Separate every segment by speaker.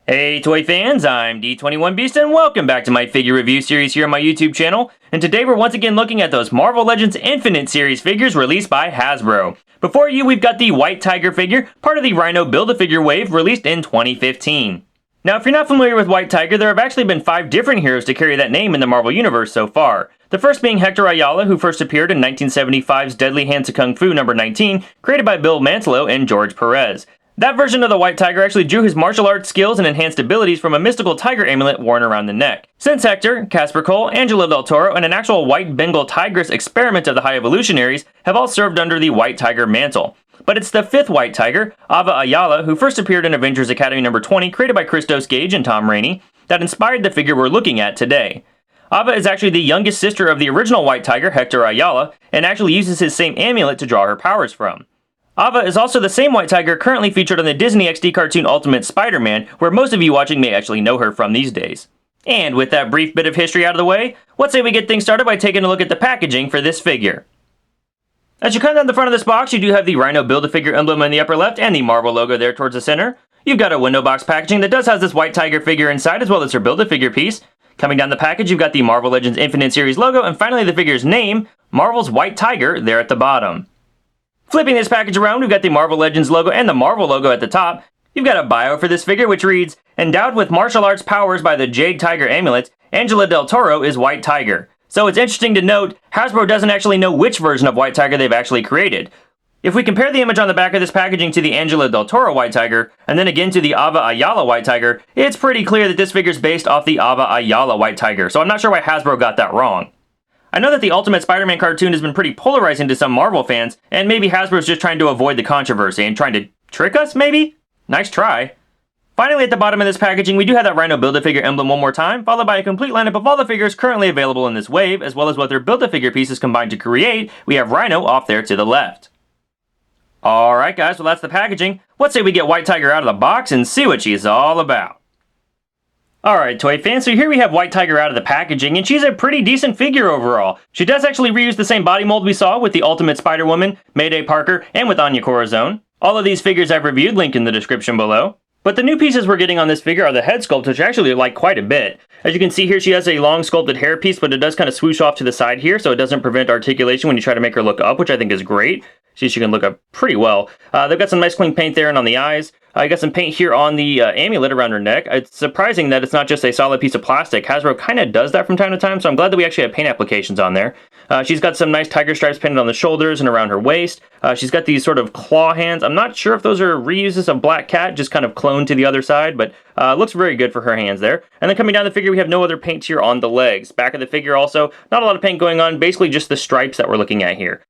Speaker 1: Hey toy fans, I'm D21Beast and welcome back to my figure review series here on my YouTube channel. And today we're once again looking at those Marvel Legends Infinite series figures released by Hasbro. Before you, we've got the White Tiger figure, part of the Rhino Build-A-Figure wave released in 2015. Now, if you're not familiar with White Tiger, there have actually been 5 different heroes to carry that name in the Marvel Universe so far. The first being Hector Ayala, who first appeared in 1975's Deadly Hands of Kung Fu number 19, created by Bill Mantlo and George Perez. That version of the White Tiger actually drew his martial arts skills and enhanced abilities from a mystical tiger amulet worn around the neck. Since Hector, Casper Cole, Angela Del Toro, and an actual white Bengal tigress experiment of the High Evolutionaries have all served under the White Tiger mantle. But it's the 5th White Tiger, Ava Ayala, who first appeared in Avengers Academy number 20, created by Christos, Gage, and Tom Raney, that inspired the figure we're looking at today. Ava is actually the youngest sister of the original White Tiger, Hector Ayala, and actually uses his same amulet to draw her powers from. Ava is also the same White Tiger currently featured on the Disney XD cartoon Ultimate Spider-Man, where most of you watching may actually know her from these days. And with that brief bit of history out of the way, let's say we get things started by taking a look at the packaging for this figure. As you come down the front of this box, you do have the Rhino Build-A-Figure emblem in the upper left and the Marvel logo there towards the center. You've got a window box packaging that does have this White Tiger figure inside as well as her Build-A-Figure piece. Coming down the package, you've got the Marvel Legends Infinite Series logo and finally the figure's name, Marvel's White Tiger, there at the bottom. Flipping this package around, we've got the Marvel Legends logo and the Marvel logo at the top. You've got a bio for this figure which reads, endowed with martial arts powers by the Jade Tiger amulet, Angela Del Toro is White Tiger. So it's interesting to note, Hasbro doesn't actually know which version of White Tiger they've actually created. If we compare the image on the back of this packaging to the Angela Del Toro White Tiger, and then again to the Ava Ayala White Tiger, it's pretty clear that this figure's based off the Ava Ayala White Tiger, so I'm not sure why Hasbro got that wrong. I know that the Ultimate Spider-Man cartoon has been pretty polarizing to some Marvel fans, and maybe Hasbro's just trying to avoid the controversy and trying to trick us, maybe? Nice try. Finally, at the bottom of this packaging, we do have that Rhino Build-A-Figure emblem one more time, followed by a complete lineup of all the figures currently available in this wave, as well as what their Build-A-Figure pieces combined to create. We have Rhino off there to the left. Alright guys, well that's the packaging. Let's say we get White Tiger out of the box and see what she's all about. Alright toy fans, so here we have White Tiger out of the packaging, and she's a pretty decent figure overall. She does actually reuse the same body mold we saw with the Ultimate Spider-Woman, Mayday Parker, and with Anya Corazon. All of these figures I've reviewed, linked in the description below. But the new pieces we're getting on this figure are the head sculpt, which I actually like quite a bit. As you can see here, she has a long sculpted hair piece, but it does kind of swoosh off to the side here, so it doesn't prevent articulation when you try to make her look up, which I think is great. See, she can look up pretty well. They've got some nice clean paint there and on the eyes. I got some paint here on the amulet around her neck. It's surprising that it's not just a solid piece of plastic. Hasbro kind of does that from time to time, so I'm glad that we actually have paint applications on there. She's got some nice tiger stripes painted on the shoulders and around her waist. She's got these sort of claw hands. I'm not sure if those are reuses of Black Cat, just kind of cloned to the other side, but looks very good for her hands there. And then coming down the figure, we have no other paint here on the legs. Back of the figure also, not a lot of paint going on, basically just the stripes that we're looking at here.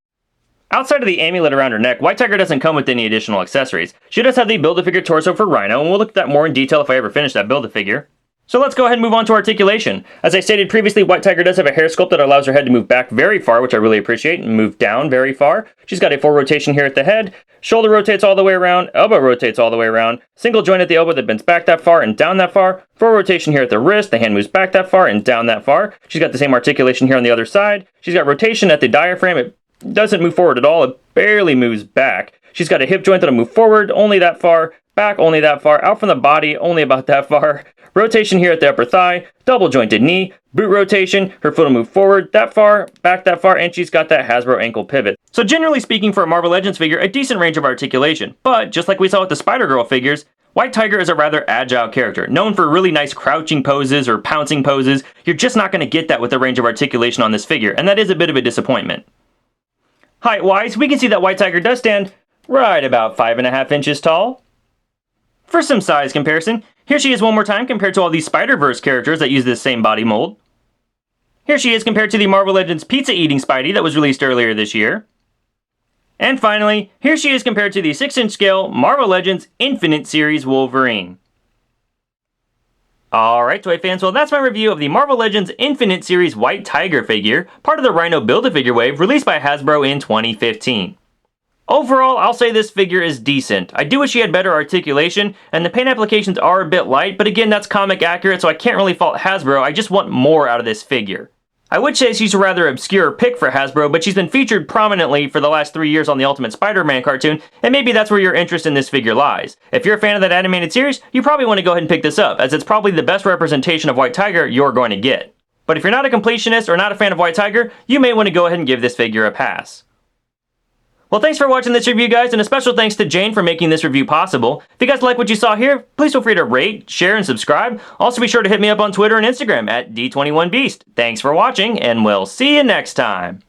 Speaker 1: Outside of the amulet around her neck, White Tiger doesn't come with any additional accessories. She does have the Build-A-Figure torso for Rhino, and we'll look at that more in detail if I ever finish that Build-A-Figure. So let's go ahead and move on to articulation. As I stated previously, White Tiger does have a hair sculpt that allows her head to move back very far, which I really appreciate, and move down very far. She's got a full rotation here at the head, shoulder rotates all the way around, elbow rotates all the way around, single joint at the elbow that bends back that far and down that far, full rotation here at the wrist, the hand moves back that far and down that far. She's got the same articulation here on the other side. She's got rotation at the diaphragm. It doesn't move forward at all, it barely moves back. She's got a hip joint that'll move forward only that far, back only that far, out from the body only about that far. Rotation here at the upper thigh, double jointed knee, boot rotation, her foot will move forward that far, back that far, and she's got that Hasbro ankle pivot. So generally speaking, for a Marvel Legends figure, a decent range of articulation. But just like we saw with the Spider-Girl figures, White Tiger is a rather agile character, known for really nice crouching poses or pouncing poses. You're just not going to get that with the range of articulation on this figure, and that is a bit of a disappointment. Height-wise, we can see that White Tiger does stand right about 5.5 inches tall. For some size comparison, here she is one more time compared to all these Spider-Verse characters that use this same body mold. Here she is compared to the Marvel Legends Pizza Eating Spidey that was released earlier this year. And finally, here she is compared to the 6-inch scale Marvel Legends Infinite Series Wolverine. Alright toy fans, well that's my review of the Marvel Legends Infinite Series White Tiger figure, part of the Rhino Build-A-Figure wave released by Hasbro in 2015. Overall, I'll say this figure is decent. I do wish she had better articulation, and the paint applications are a bit light, but again that's comic accurate so I can't really fault Hasbro, I just want more out of this figure. I would say she's a rather obscure pick for Hasbro, but she's been featured prominently for the last 3 years on the Ultimate Spider-Man cartoon, and maybe that's where your interest in this figure lies. If you're a fan of that animated series, you probably want to go ahead and pick this up, as it's probably the best representation of White Tiger you're going to get. But if you're not a completionist or not a fan of White Tiger, you may want to go ahead and give this figure a pass. Well, thanks for watching this review, guys, and a special thanks to Jane for making this review possible. If you guys like what you saw here, please feel free to rate, share, and subscribe. Also, be sure to hit me up on Twitter and Instagram at D21Beast. Thanks for watching, and we'll see you next time.